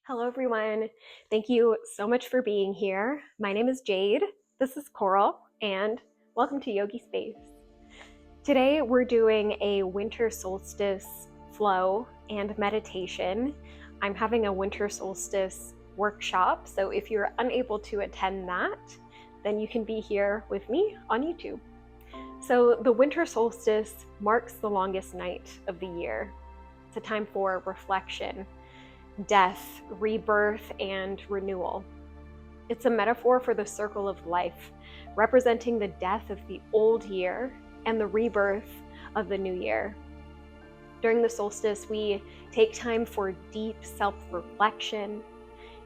Hello, everyone. Thank you so much for being here. My name is Jade. This is Coral, and welcome to Yogi Space. Today, we're doing a winter solstice flow and meditation. I'm having a winter solstice workshop, so if you're unable to attend that, then you can be here with me on YouTube. So the winter solstice marks the longest night of the year. It's a time for reflection, death, rebirth, and renewal. It's a metaphor for the circle of life, representing the death of the old year and the rebirth of the new year. During the solstice, we take time for deep self-reflection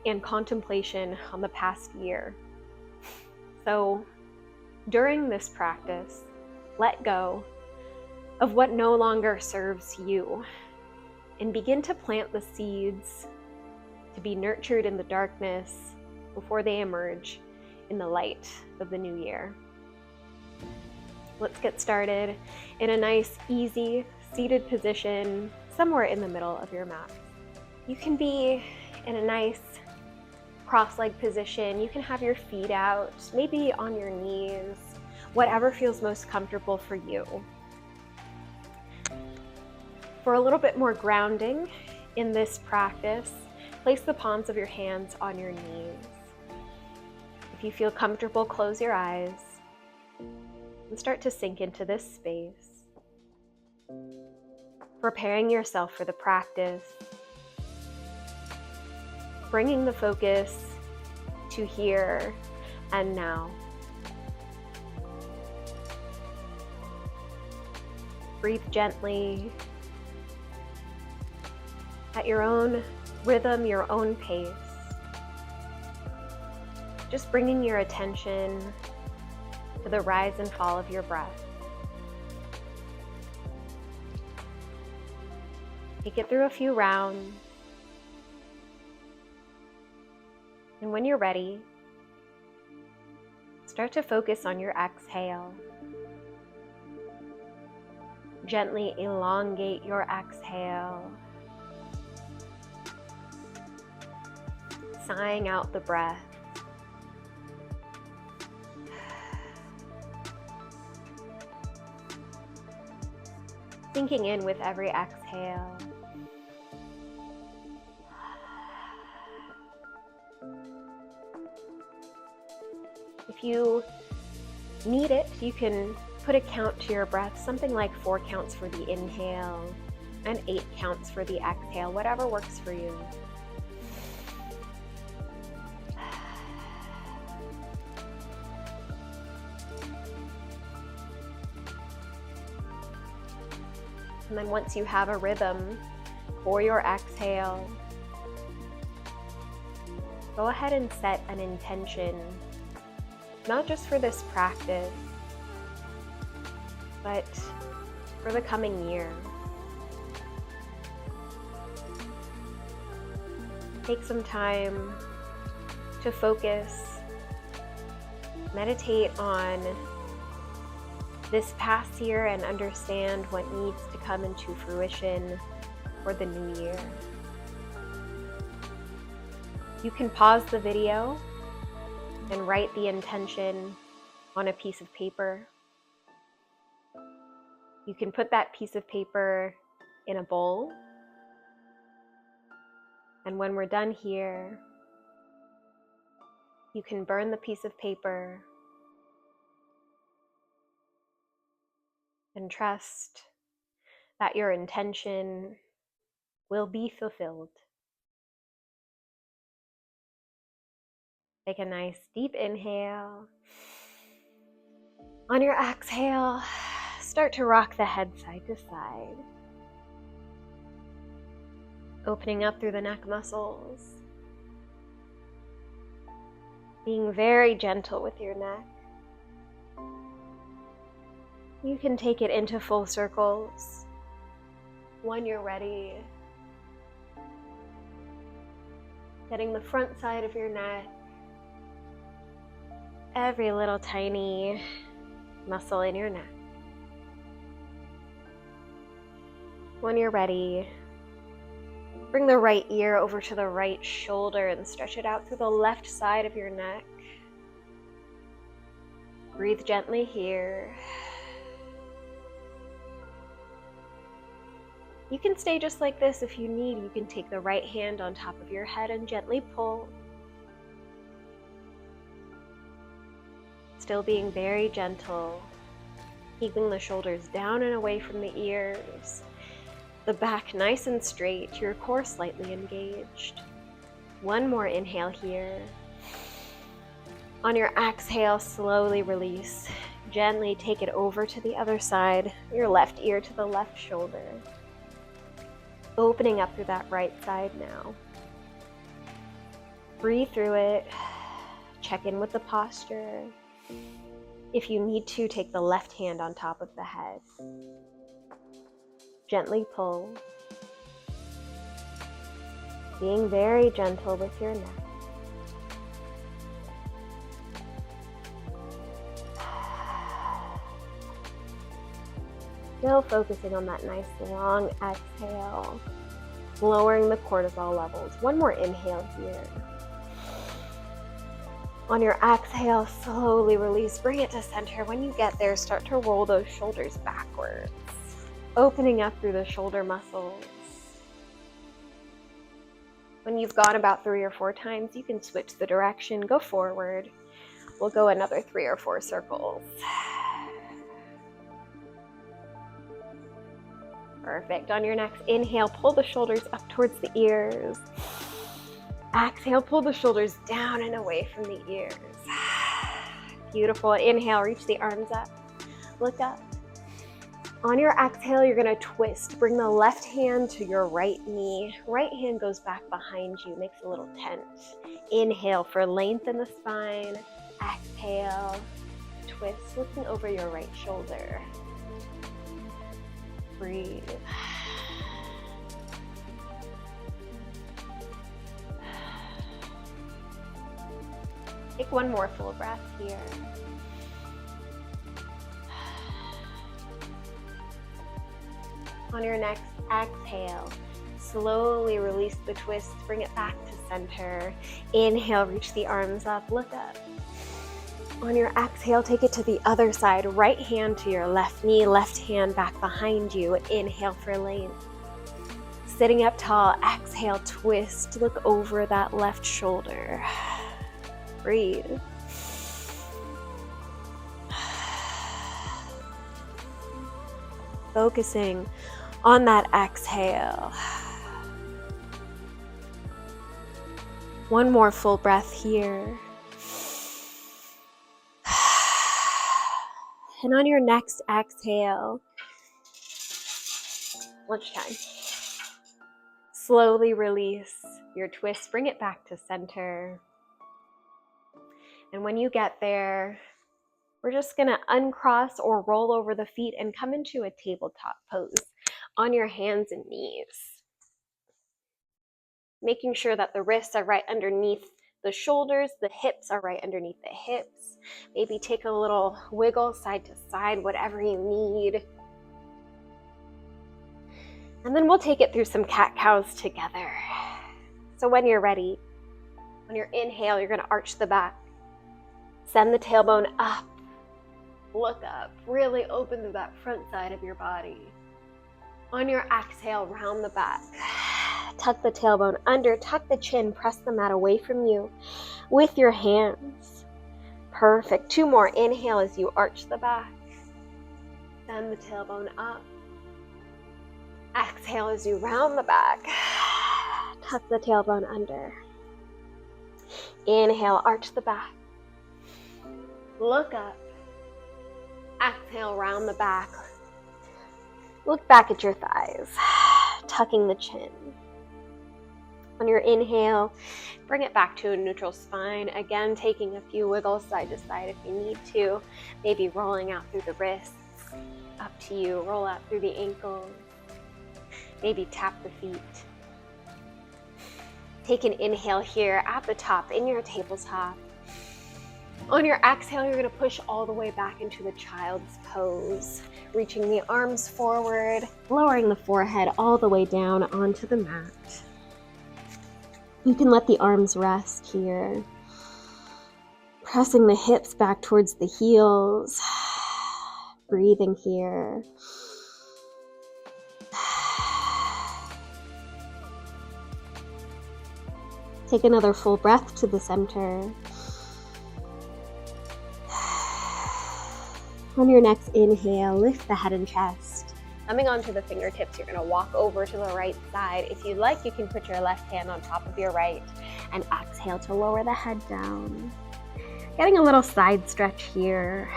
and contemplation on the past year. So, during this practice, let go of what no longer serves you and begin to plant the seeds to be nurtured in the darkness before they emerge in the light of the new year. Let's get started in a nice, easy, seated position somewhere in the middle of your mat. You can be in a nice cross-legged position. You can have your feet out, maybe on your knees, whatever feels most comfortable for you. For a little bit more grounding in this practice, place the palms of your hands on your knees. If you feel comfortable, close your eyes and start to sink into this space, preparing yourself for the practice, bringing the focus to here and now. Breathe gently at your own rhythm, your own pace. Just bringing your attention to the rise and fall of your breath. Take it through a few rounds. And when you're ready, start to focus on your exhale. Gently elongate your exhale, sighing out the breath. Sinking in with every exhale. If you need it, you can put a count to your breath, something like 4 counts for the inhale and 8 counts for the exhale, whatever works for you. And then once you have a rhythm for your exhale, go ahead and set an intention, not just for this practice, but for the coming year. Take some time to focus, meditate on this past year and understand what needs to come into fruition for the new year. You can pause the video and write the intention on a piece of paper. You can put that piece of paper in a bowl. And when we're done here, you can burn the piece of paper and trust that your intention will be fulfilled. Take a nice deep inhale. On your exhale, start to rock the head side to side, opening up through the neck muscles, being very gentle with your neck. You can take it into full circles when you're ready. Getting the front side of your neck, every little tiny muscle in your neck. When you're ready, Bring the right ear over to the right shoulder and stretch it out through the left side of your neck. Breathe gently here. You can stay just like this if you need. You can take the right hand on top of your head and gently pull. Still being very gentle, keeping the shoulders down and away from the ears. The back nice and straight, your core slightly engaged. One more inhale here. On your exhale, slowly release. Gently take it over to the other side, your left ear to the left shoulder. Opening up through that right side now. Breathe through it. Check in with the posture. If you need to, take the left hand on top of the head. Gently pull. Being very gentle with your neck. Still focusing on that nice long exhale, lowering the cortisol levels. One more inhale here. On your exhale, slowly release, bring it to center. When you get there, start to roll those shoulders backwards, opening up through the shoulder muscles. When you've gone about 3 or 4 times, you can switch the direction, go forward. We'll go another 3 or 4 circles. Perfect. On your next inhale, pull the shoulders up towards the ears. Exhale, pull the shoulders down and away from the ears. Beautiful. Inhale, reach the arms up. Look up. On your exhale, you're going to twist. Bring the left hand to your right knee. Right hand goes back behind you, makes a little tent. Inhale for length in the spine. Exhale, twist, looking over your right shoulder. Breathe. Take one more full breath here. On your next exhale, slowly release the twist, bring it back to center. Inhale, reach the arms up, look up. On your exhale, take it to the other side. Right hand to your left knee, left hand back behind you. Inhale for length. Sitting up tall, exhale, twist, look over that left shoulder. Breathe. Focusing on that exhale. One more full breath here. And on your next exhale, lunchtime. Slowly release your twist, bring it back to center. And when you get there, we're just gonna uncross or roll over the feet and come into a tabletop pose on your hands and knees. Making sure that the wrists are right underneath the shoulders, the hips are right underneath the hips. Maybe take a little wiggle side to side, whatever you need. And then we'll take it through some cat-cows together. So when you're ready, on your inhale, you're gonna arch the back. Send the tailbone up. Look up, really open through that front side of your body. On your exhale, round the back. Tuck the tailbone under, tuck the chin, press the mat away from you with your hands. Perfect. 2 more. Inhale as you arch the back. Send the tailbone up. Exhale as you round the back. Tuck the tailbone under. Inhale, arch the back. Look up. Exhale, round the back. Look back at your thighs, tucking the chin. On your inhale, bring it back to a neutral spine. Again, taking a few wiggles side to side if you need to. Maybe rolling out through the wrists. Up to you. Roll out through the ankles. Maybe tap the feet. Take an inhale here at the top in your tabletop. On your exhale, you're going to push all the way back into the child's pose, reaching the arms forward, lowering the forehead all the way down onto the mat. You can let the arms rest here, pressing the hips back towards the heels, breathing here. Take another full breath to the center. On your next inhale, lift the head and chest. Coming onto the fingertips, you're going to walk over to the right side. If you'd like, you can put your left hand on top of your right and exhale to lower the head down. Getting a little side stretch here,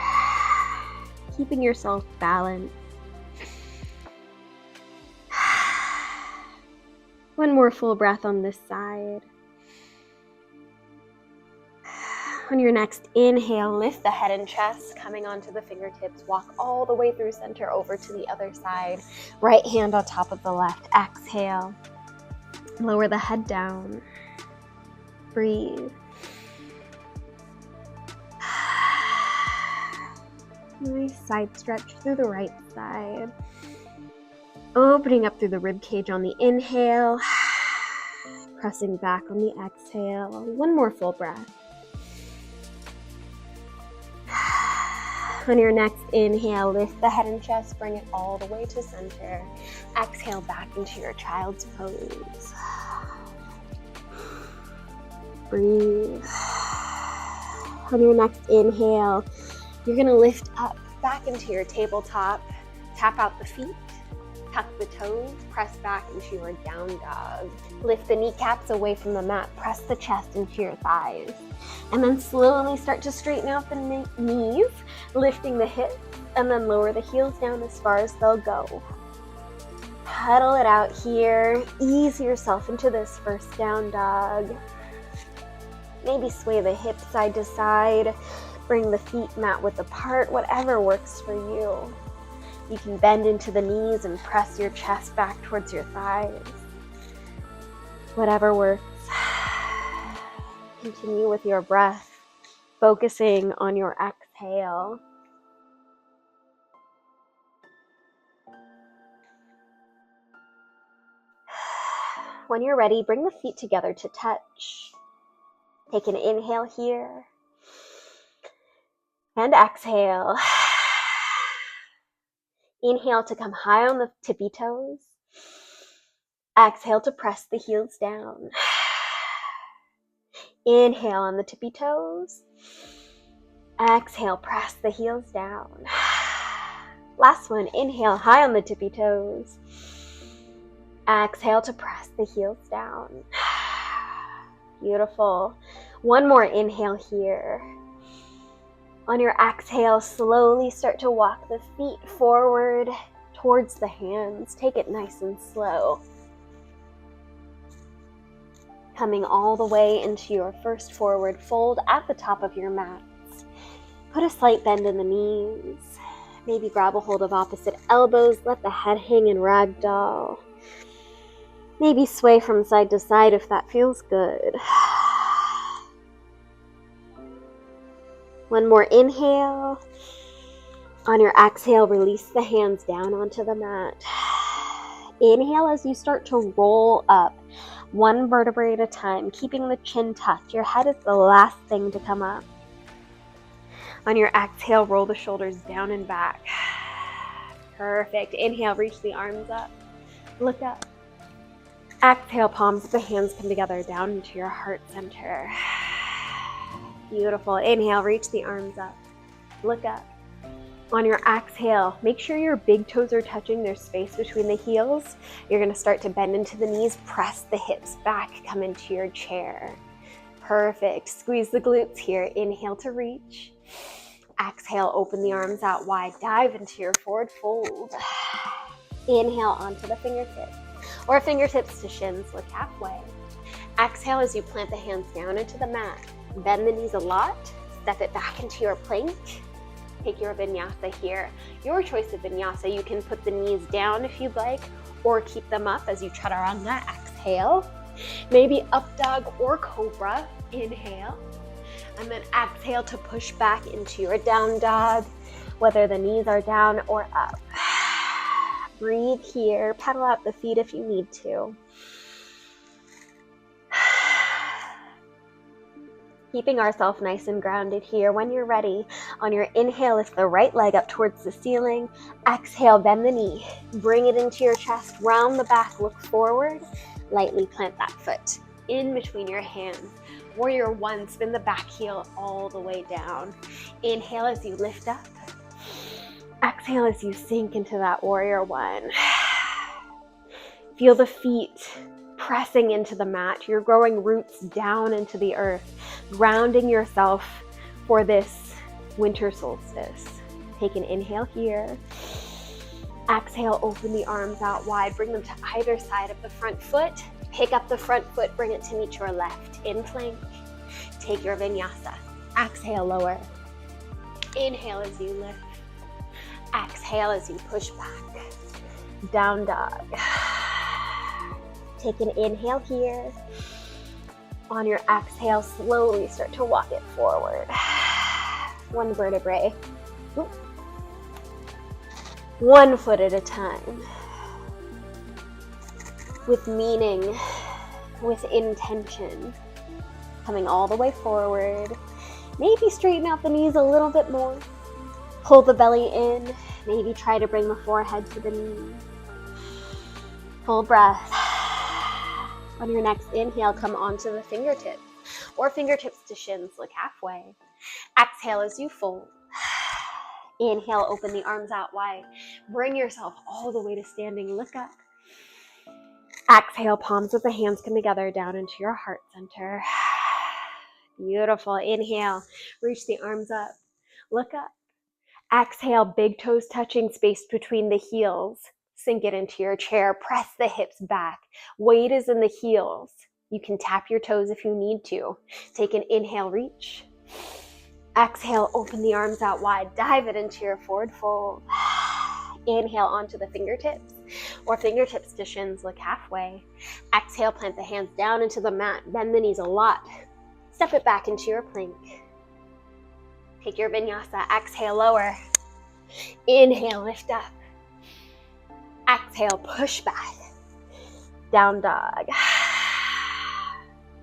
keeping yourself balanced. One more full breath on this side. On your next inhale, lift the head and chest, coming onto the fingertips. Walk all the way through center over to the other side. Right hand on top of the left. Exhale. Lower the head down. Breathe. Nice side stretch through the right side. Opening up through the rib cage on the inhale. Pressing back on the exhale. One more full breath. On your next inhale, lift the head and chest, bring it all the way to center. Exhale back into your child's pose. Breathe. On your next inhale, you're going to lift up back into your tabletop. Tap out the feet, tuck the toes, press back into your down dog. Lift the kneecaps away from the mat, press the chest into your thighs. And then slowly start to straighten out the knees, lifting the hips, and then lower the heels down as far as they'll go. Pedal it out here. Ease yourself into this first down dog. Maybe sway the hips side to side. Bring the feet mat width apart, whatever works for you. You can bend into the knees and press your chest back towards your thighs. Whatever works. Continue with your breath, focusing on your exhale. When you're ready, bring the feet together to touch. Take an inhale here and exhale. Inhale to come high on the tippy toes. Exhale to press the heels down. Inhale on the tippy toes. Exhale, press the heels down. Last one, inhale high on the tippy toes. Exhale to press the heels down. Beautiful. One more inhale here. On your exhale, slowly start to walk the feet forward towards the hands. Take it nice and slow. Coming all the way into your first forward fold at the top of your mats. Put a slight bend in the knees. Maybe grab a hold of opposite elbows. Let the head hang in ragdoll. Maybe sway from side to side if that feels good. One more inhale. On your exhale, release the hands down onto the mat. Inhale as you start to roll up, one vertebrae at a time, keeping the chin tucked. Your head is the last thing to come up. On your exhale, roll the shoulders down and back. Perfect. Inhale, reach the arms up. Look up. Exhale, palms of the hands come together down into your heart center. Beautiful. Inhale, reach the arms up. Look up. On your exhale, make sure your big toes are touching. There's space between the heels. You're going to start to bend into the knees, press the hips back, come into your chair. Perfect. Squeeze the glutes here. Inhale to reach. Exhale, open the arms out wide. Dive into your forward fold. Inhale onto the fingertips, or fingertips to shins. Look halfway. Exhale as you plant the hands down into the mat. Bend the knees a lot. Step it back into your plank. Take your vinyasa here. Your choice of vinyasa. You can put the knees down if you'd like, or keep them up as you chaturanga. Exhale. Maybe up dog or cobra. Inhale. And then exhale to push back into your down dog, whether the knees are down or up. Breathe here. Pedal out the feet if you need to. Keeping ourselves nice and grounded here. When you're ready, on your inhale, lift the right leg up towards the ceiling. Exhale, bend the knee. Bring it into your chest, round the back, look forward. Lightly plant that foot in between your hands. Warrior one, spin the back heel all the way down. Inhale as you lift up. Exhale as you sink into that warrior one. Feel the feet pressing into the mat. You're growing roots down into the earth, grounding yourself for this winter solstice. Take an inhale here. Exhale, open the arms out wide. Bring them to either side of the front foot. Pick up the front foot, bring it to meet your left. In plank, take your vinyasa. Exhale, lower. Inhale as you lift. Exhale as you push back. Down dog. Take an inhale here. On your exhale, slowly start to walk it forward. One vertebrae. One foot at a time. With meaning, with intention. Coming all the way forward. Maybe straighten out the knees a little bit more. Pull the belly in. Maybe try to bring the forehead to the knees. Full breath. On your next inhale, come onto the fingertips or fingertips to shins, look halfway. Exhale as you fold. Inhale, open the arms out wide. Bring yourself all the way to standing, look up. Exhale, palms of the hands come together down into your heart center. Beautiful. Inhale, reach the arms up, look up. Exhale, big toes touching, space between the heels. Sink it into your chair, press the hips back. Weight is in the heels. You can tap your toes if you need to. Take an inhale, reach. Exhale, open the arms out wide, dive it into your forward fold. Inhale onto the fingertips or fingertips to shins, look halfway. Exhale, plant the hands down into the mat, bend the knees a lot. Step it back into your plank. Take your vinyasa, exhale, lower. Inhale, lift up. Exhale, push back. Down dog.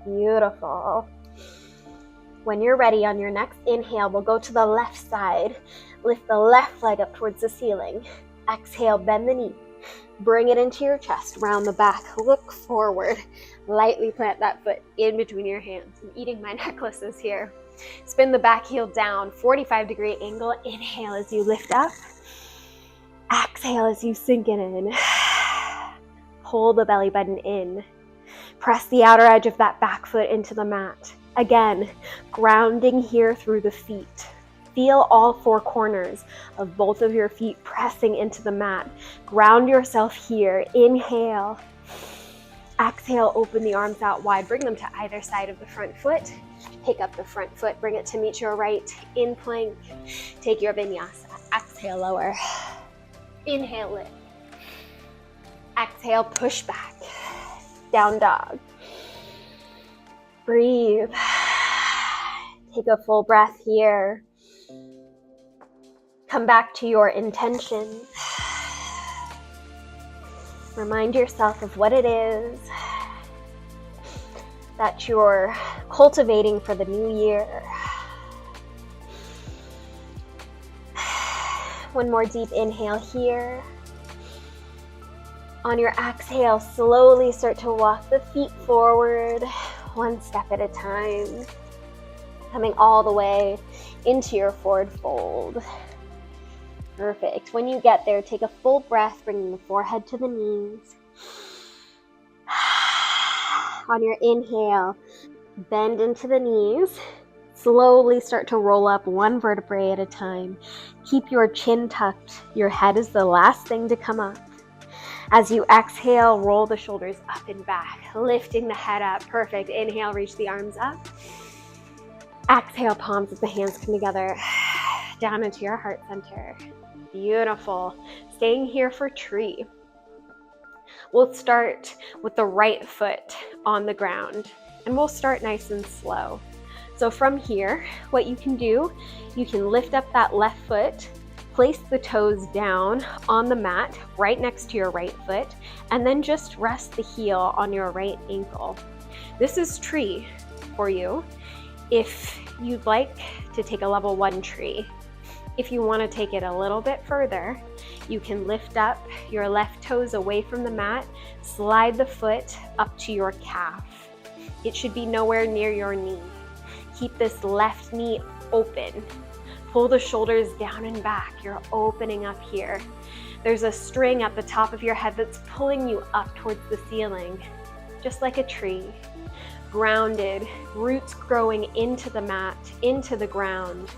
Beautiful. When you're ready, on your next inhale, we'll go to the left side. Lift the left leg up towards the ceiling. Exhale, bend the knee. Bring it into your chest, round the back, look forward. Lightly plant that foot in between your hands. I'm eating my necklaces here. Spin the back heel down, 45-degree angle. Inhale as you lift up. Exhale as you sink it in. Pull the belly button in. Press the outer edge of that back foot into the mat. Again, grounding here through the feet. Feel all four corners of both of your feet pressing into the mat. Ground yourself here. Inhale. Exhale, open the arms out wide. Bring them to either side of the front foot. Pick up the front foot. Bring it to meet your right. In plank. Take your vinyasa. Exhale, lower. Inhale, lift. Exhale, push back. Down dog. Breathe. Take a full breath here. Come back to your intention. Remind yourself of what it is that you're cultivating for the new year. One more deep inhale here. On your exhale, slowly start to walk the feet forward, one step at a time. Coming all the way into your forward fold. Perfect. When you get there, take a full breath, bringing the forehead to the knees. On your inhale, bend into the knees. Slowly start to roll up one vertebrae at a time. Keep your chin tucked. Your head is the last thing to come up. As you exhale, roll the shoulders up and back, lifting the head up. Perfect. Inhale, reach the arms up. Exhale, palms of the hands come together, down into your heart center. Beautiful. Staying here for tree. We'll start with the right foot on the ground, and we'll start nice and slow. So from here, what you can do, you can lift up that left foot, place the toes down on the mat right next to your right foot, and then just rest the heel on your right ankle. This is tree for you. If you'd like to take a level 1 tree, if you want to take it a little bit further, you can lift up your left toes away from the mat, slide the foot up to your calf. It should be nowhere near your knee. Keep this left knee open. Pull the shoulders down and back. You're opening up here. There's a string at the top of your head that's pulling you up towards the ceiling, just like a tree. Grounded, roots growing into the mat, into the ground,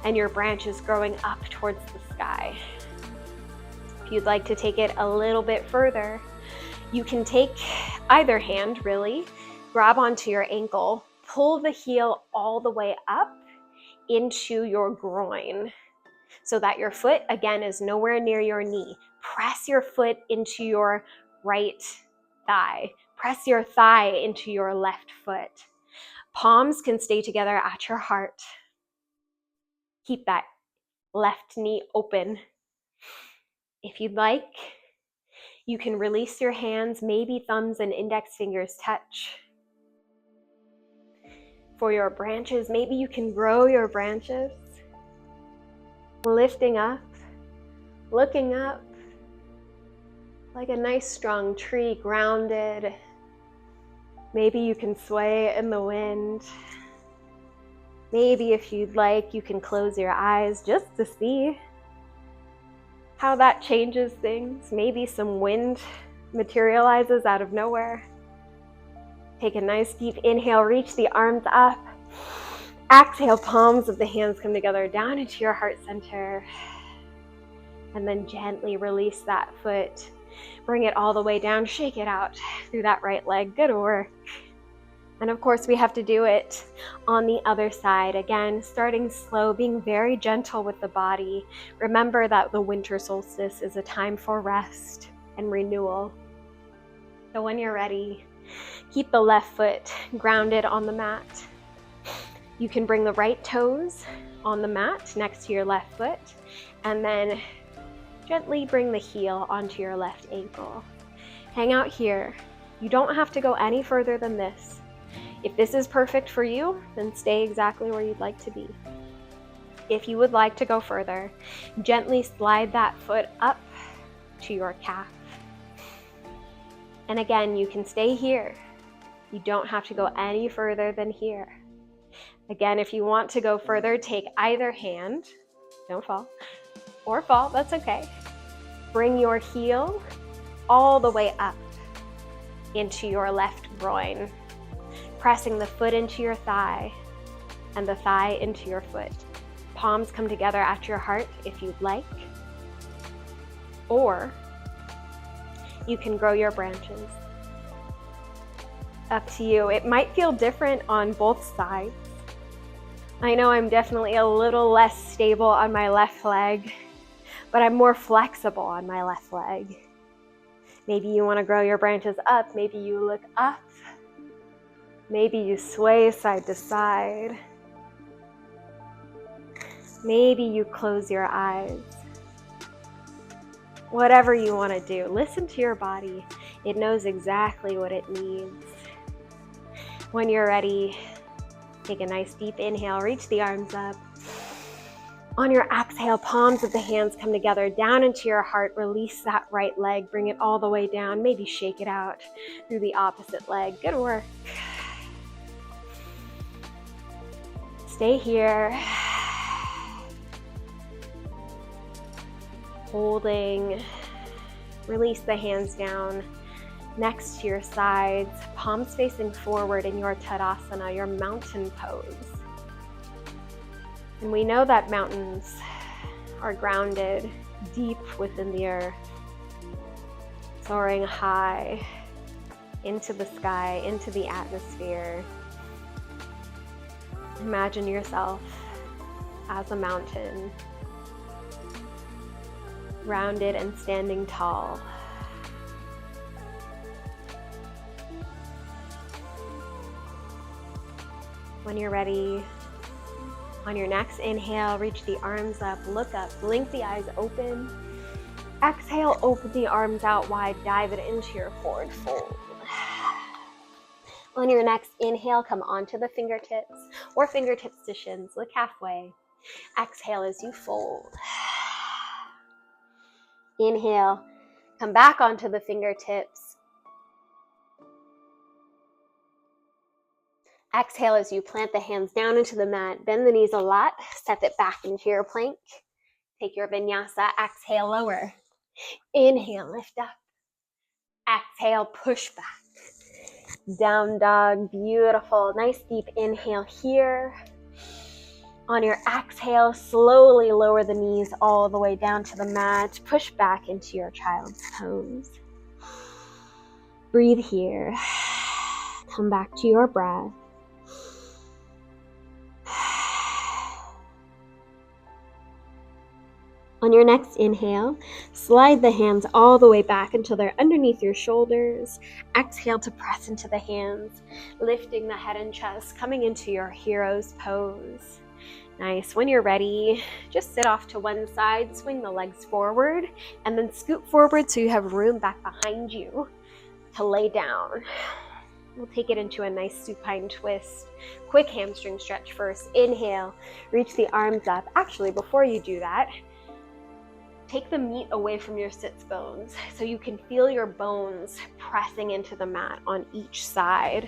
and your branches growing up towards the sky. If you'd like to take it a little bit further, you can take either hand, really, grab onto your ankle, pull the heel all the way up into your groin so that your foot, again, is nowhere near your knee. Press your foot into your right thigh. Press your thigh into your left foot. Palms can stay together at your heart. Keep that left knee open. If you'd like, you can release your hands, maybe thumbs and index fingers touch. For your branches, maybe you can grow your branches, lifting up, looking up, like a nice strong tree, grounded. Maybe you can sway in the wind. Maybe if you'd like, you can close your eyes just to see how that changes things. Maybe some wind materializes out of nowhere. Take a nice deep inhale, reach the arms up. Exhale, palms of the hands come together down into your heart center. And then gently release that foot. Bring it all the way down, shake it out through that right leg. Good work. And of course, we have to do it on the other side. Again, starting slow, being very gentle with the body. Remember that the winter solstice is a time for rest and renewal. So when you're ready, keep the left foot grounded on the mat. You can bring the right toes on the mat next to your left foot, and then gently bring the heel onto your left ankle. Hang out here. You don't have to go any further than this. If this is perfect for you, then stay exactly where you'd like to be. If you would like to go further, gently slide that foot up to your calf. And again, you can stay here. You don't have to go any further than here. Again, if you want to go further, take either hand, don't fall, or fall, that's okay. Bring your heel all the way up into your left groin, pressing the foot into your thigh and the thigh into your foot. Palms come together at your heart if you'd like, or you can grow your branches. Up to you. It might feel different on both sides. I know I'm definitely a little less stable on my left leg, but I'm more flexible on my left leg. Maybe you want to grow your branches up. Maybe you look up. Maybe you sway side to side. Maybe you close your eyes. Whatever you want to do, listen to your body. It knows exactly what it needs. When you're ready, take a nice deep inhale, reach the arms up. On your exhale, palms of the hands come together down into your heart. Release that right leg, bring it all the way down. Maybe shake it out through the opposite leg. Good work. Stay here. Holding. Release the hands down next to your sides, palms facing forward in your Tadasana, your mountain pose. And we know that mountains are grounded deep within the earth, soaring high into the sky, into the atmosphere. Imagine yourself as a mountain, rounded and standing tall. When you're ready, on your next inhale, reach the arms up, look up, blink the eyes open. Exhale, open the arms out wide, dive it into your forward fold. On your next inhale, come onto the fingertips or fingertips to shins. Look halfway. Exhale as you fold. Inhale, come back onto the fingertips. Exhale as you plant the hands down into the mat. Bend the knees a lot. Step it back into your plank. Take your vinyasa. Exhale, lower. Inhale, lift up. Exhale, push back. Down dog, beautiful. Nice deep inhale here. On your exhale, slowly lower the knees all the way down to the mat. Push back into your child's pose. Breathe here. Come back to your breath. On your next inhale, slide the hands all the way back until they're underneath your shoulders. Exhale to press into the hands, lifting the head and chest, coming into your hero's pose. Nice. When you're ready, just sit off to one side, swing the legs forward, and then scoot forward so you have room back behind you to lay down. We'll take it into a nice supine twist. Quick hamstring stretch first. Inhale, reach the arms up. Actually, before you do that, take the meat away from your sits bones so you can feel your bones pressing into the mat on each side.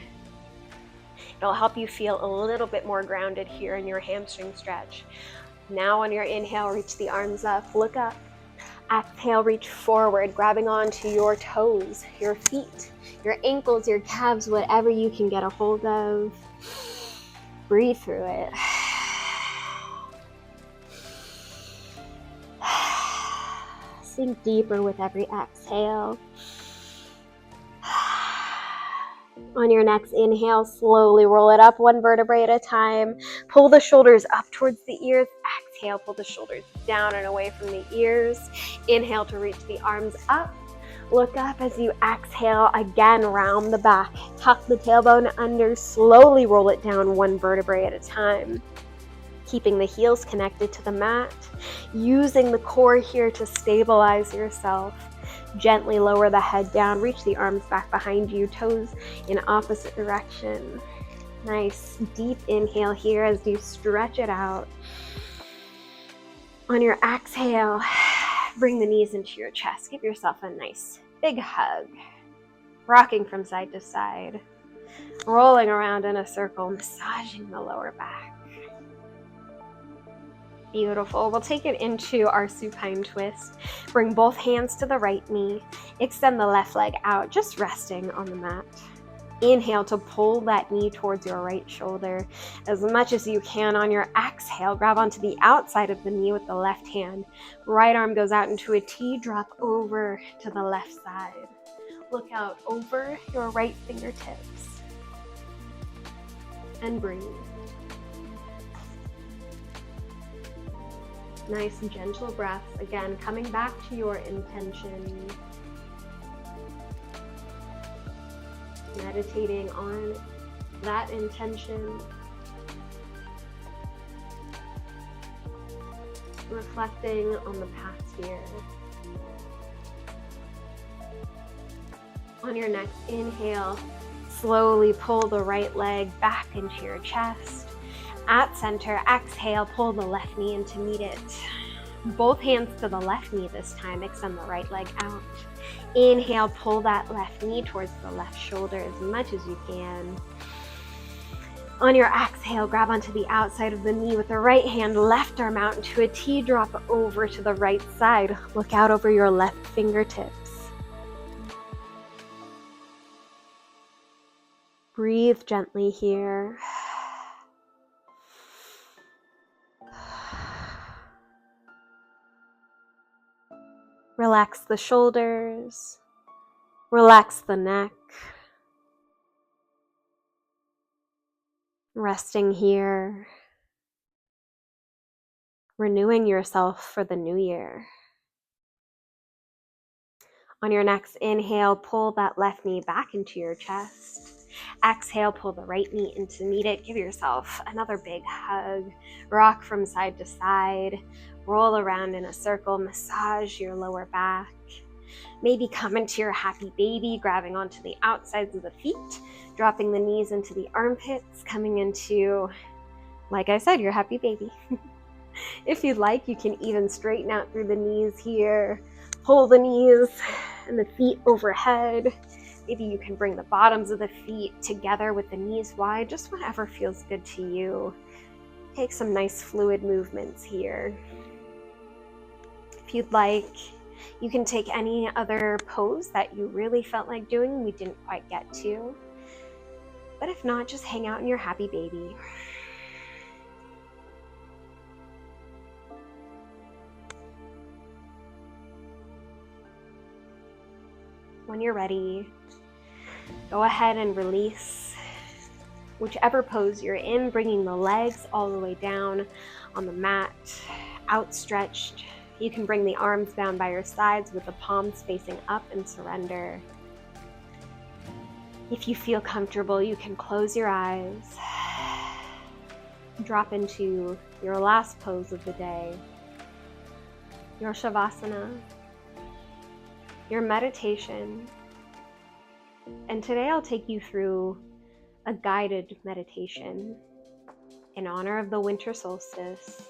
It'll help you feel a little bit more grounded here in your hamstring stretch. Now on your inhale, reach the arms up, look up. Exhale, reach forward, grabbing onto your toes, your feet, your ankles, your calves, whatever you can get a hold of. Breathe through it. Sink deeper with every exhale. On your next inhale, slowly roll it up one vertebrae at a time. Pull the shoulders up towards the ears. Exhale, pull the shoulders down and away from the ears. Inhale to reach the arms up. Look up as you exhale. Again, round the back. Tuck the tailbone under. Slowly roll it down one vertebrae at a time. Keeping the heels connected to the mat, using the core here to stabilize yourself. Gently lower the head down, reach the arms back behind you, toes in opposite direction. Nice deep inhale here as you stretch it out. On your exhale, bring the knees into your chest. Give yourself a nice big hug. Rocking from side to side, rolling around in a circle, massaging the lower back. Beautiful. We'll take it into our supine twist. Bring both hands to the right knee. Extend the left leg out, just resting on the mat. Inhale to pull that knee towards your right shoulder as much as you can. On your exhale, grab onto the outside of the knee with the left hand. Right arm goes out into a T, drop over to the left side. Look out over your right fingertips. And breathe. Nice gentle breaths. Again, coming back to your intention. Meditating on that intention. Reflecting on the past year. On your next inhale, slowly pull the right leg back into your chest. At center, exhale, pull the left knee in to meet it. Both hands to the left knee this time, extend the right leg out. Inhale, pull that left knee towards the left shoulder as much as you can. On your exhale, grab onto the outside of the knee with the right hand, left arm out into a T, drop over to the right side. Look out over your left fingertips. Breathe gently here. Relax the shoulders, relax the neck, resting here, renewing yourself for the new year. On your next inhale, pull that left knee back into your chest. Exhale, pull the right knee in to meet it. Give yourself another big hug. Rock from side to side. Roll around in a circle. Massage your lower back. Maybe come into your happy baby, grabbing onto the outsides of the feet. Dropping the knees into the armpits, coming into, like I said, your happy baby. If you'd like, you can even straighten out through the knees here. Pull the knees and the feet overhead. Maybe you can bring the bottoms of the feet together with the knees wide, just whatever feels good to you. Take some nice fluid movements here. If you'd like, you can take any other pose that you really felt like doing we didn't quite get to. But if not, just hang out in your happy baby. When you're ready, go ahead and release whichever pose you're in, bringing the legs all the way down on the mat, outstretched. You can bring the arms down by your sides with the palms facing up and surrender. If you feel comfortable, you can close your eyes, drop into your last pose of the day, your Shavasana, your meditation. And today I'll take you through a guided meditation in honor of the winter solstice.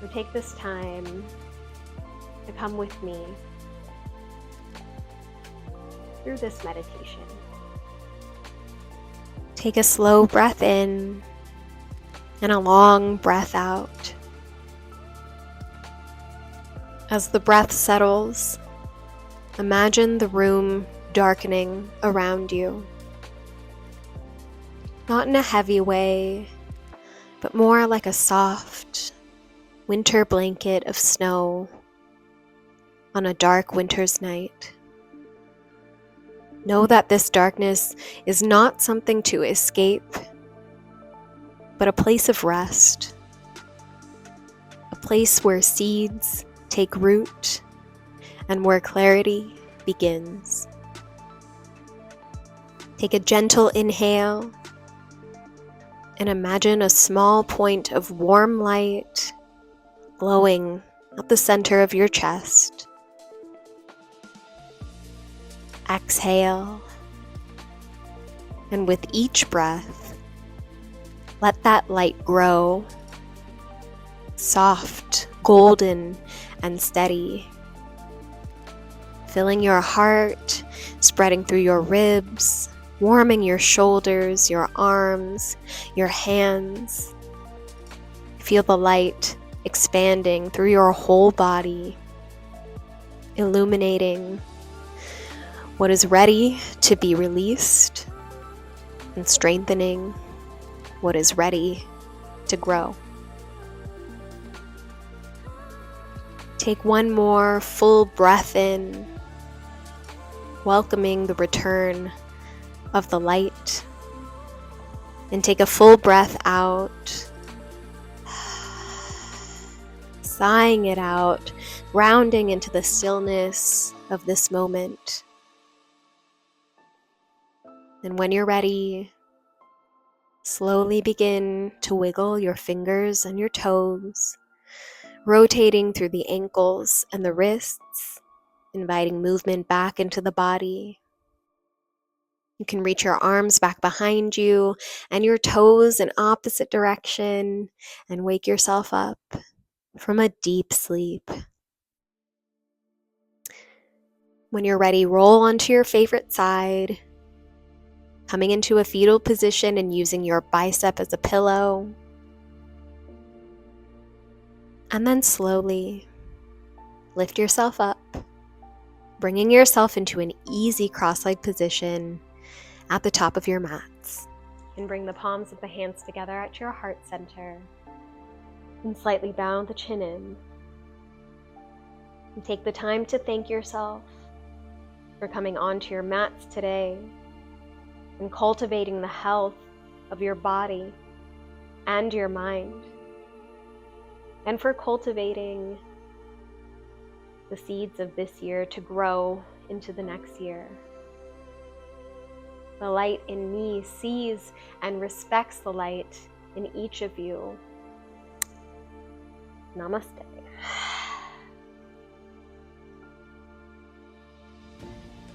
So take this time to come with me through this meditation. Take a slow breath in and a long breath out. As the breath settles, imagine the room darkening around you. Not in a heavy way, but more like a soft winter blanket of snow on a dark winter's night. Know that this darkness is not something to escape, but a place of rest, a place where seeds take root and where clarity begins. Take a gentle inhale and imagine a small point of warm light glowing at the center of your chest. Exhale, and with each breath, let that light grow, soft, golden, and steady, filling your heart, spreading through your ribs, warming your shoulders, your arms, your hands. Feel the light expanding through your whole body, illuminating what is ready to be released and strengthening what is ready to grow. Take one more full breath in, welcoming the return of the light, and take a full breath out, sighing it out, grounding into the stillness of this moment. And when you're ready, slowly begin to wiggle your fingers and your toes, rotating through the ankles and the wrists, inviting movement back into the body. You can reach your arms back behind you and your toes in opposite direction and wake yourself up from a deep sleep. When you're ready, roll onto your favorite side, coming into a fetal position and using your bicep as a pillow. And then slowly lift yourself up, bringing yourself into an easy cross-legged position at the top of your mats. And bring the palms of the hands together at your heart center. And slightly bow the chin in. And take the time to thank yourself for coming onto your mats today and cultivating the health of your body and your mind, and for cultivating the seeds of this year to grow into the next year. The light in me sees and respects the light in each of you. Namaste.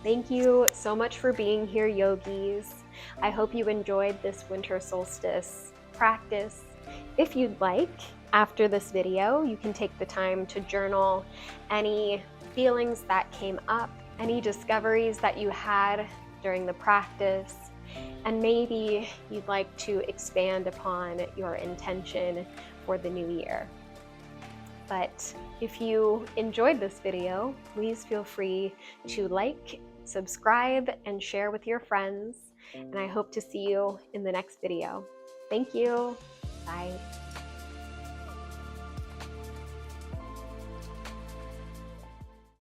Thank you so much for being here, yogis. I hope you enjoyed this winter solstice practice. If you'd like, after this video, you can take the time to journal any feelings that came up, any discoveries that you had during the practice, and maybe you'd like to expand upon your intention for the new year. But if you enjoyed this video, please feel free to like, subscribe, and share with your friends. And I hope to see you in the next video. Thank you. Bye.